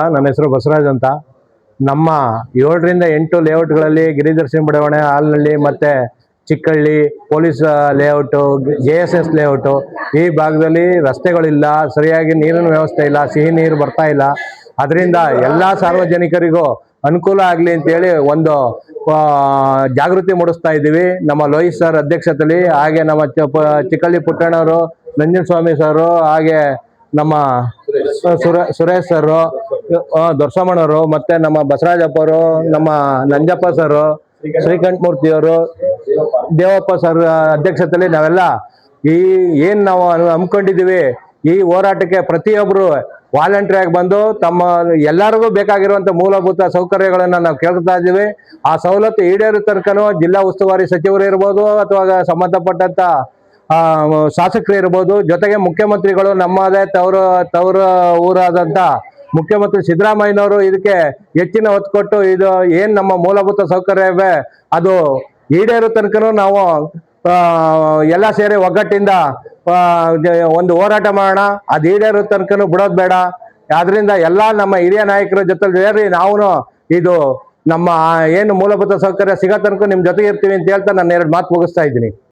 ನನ್ನ ಹೆಸರು ಬಸವರಾಜ್ ಅಂತ. ನಮ್ಮ 7ರಿಂದ 8 ಲೇಔಟ್ಗಳಲ್ಲಿ ಗಿರಿದರ್ಶನ ಬಡಾವಣೆ, ಹಾಲ್ನಳ್ಳಿ ಮತ್ತೆ Chikkahalli, police layout, JSS layout, ಈ ಭಾಗದಲ್ಲಿ ರಸ್ತೆಗಳಿಲ್ಲ, ಸರಿಯಾಗಿ ನೀರಿನ ವ್ಯವಸ್ಥೆ ಇಲ್ಲ, ಸಿಹಿ ನೀರು ಬರ್ತಾ ಇಲ್ಲ. ಅದರಿಂದ ಎಲ್ಲ ಸಾರ್ವಜನಿಕರಿಗೂ ಅನುಕೂಲ ಆಗಲಿ ಅಂತೇಳಿ ಒಂದು ಜಾಗೃತಿ ಮೂಡಿಸ್ತಾ ಇದ್ದೀವಿ ನಮ್ಮ ಲೋಹಿತ್ ಸರ್ ಅಧ್ಯಕ್ಷತೆಯಲ್ಲಿ. ಹಾಗೆ ನಮ್ಮ ಚಿಕ್ಕಹಳ್ಳಿ ಪುಟ್ಟಣ್ಣವರು, ನಂಜನಸ್ವಾಮಿ ಸರು, ಹಾಗೆ ನಮ್ಮ ಸುರೇಶ್ ಸರು, ದೊರ್ಸಮ್ಮನವರು, ಮತ್ತೆ ನಮ್ಮ ಬಸವರಾಜಪ್ಪವರು, ನಮ್ಮ ನಂಜಪ್ಪ ಸರು, ಶ್ರೀಕಂಠ ಮೂರ್ತಿಯವರು, ದೇವಪ್ಪ ಸರ್ ಅಧ್ಯಕ್ಷತೆಯಲ್ಲಿ ನಾವೆಲ್ಲ ಏನ್ ನಾವು ಹಮ್ಮಿಕೊಂಡಿದ್ದೀವಿ ಈ ಹೋರಾಟಕ್ಕೆ ಪ್ರತಿಯೊಬ್ಬರು ವಾಲಂಟರಿ ಆಗಿ ಬಂದು ತಮ್ಮ ಎಲ್ಲರಿಗೂ ಬೇಕಾಗಿರುವಂತ ಮೂಲಭೂತ ಸೌಕರ್ಯಗಳನ್ನ ನಾವು ಕೇಳ್ತಾ ಇದ್ದೀವಿ. ಆ ಸವಲತ್ತು ಈಡೇರೋ ತನಕನೂ ಜಿಲ್ಲಾ ಉಸ್ತುವಾರಿ ಸಚಿವರು ಇರ್ಬೋದು ಅಥವಾ ಸಂಬಂಧಪಟ್ಟಂತ ಶಾಸಕರು ಇರ್ಬೋದು, ಜೊತೆಗೆ ಮುಖ್ಯಮಂತ್ರಿಗಳು, ನಮ್ಮದೇ ತವರು ಊರಾದಂತ ಮುಖ್ಯಮಂತ್ರಿ ಸಿದ್ದರಾಮಯ್ಯನವರು ಇದಕ್ಕೆ ಹೆಚ್ಚಿನ ಒತ್ತು ಕೊಟ್ಟು ಇದು ಏನ್ ನಮ್ಮ ಮೂಲಭೂತ ಸೌಕರ್ಯ ಇವೆ ಅದು ಈಡೇರೋ ತನಕನೂ ನಾವು ಎಲ್ಲ ಸೇರಿ ಒಗ್ಗಟ್ಟಿಂದ ಒಂದು ಹೋರಾಟ ಮಾಡೋಣ. ಅದು ಈಡೇರೋ ತನಕನೂ ಬಿಡೋದು ಬೇಡ. ಆದ್ರಿಂದ ಎಲ್ಲ ನಮ್ಮ ಹಿರಿಯ ನಾಯಕರ ಜೊತೆ ಸೇರಿ ನಾವು ಇದು ನಮ್ಮ ಏನು ಮೂಲಭೂತ ಸೌಕರ್ಯ ಸಿಗೋ ತನಕ ನಿಮ್ ಜೊತೆಗೆ ಇರ್ತೀವಿ ಅಂತ ಹೇಳ್ತಾ ನಾನು 2 ಮಾತು ಮುಗಿಸ್ತಾ ಇದ್ದೀನಿ.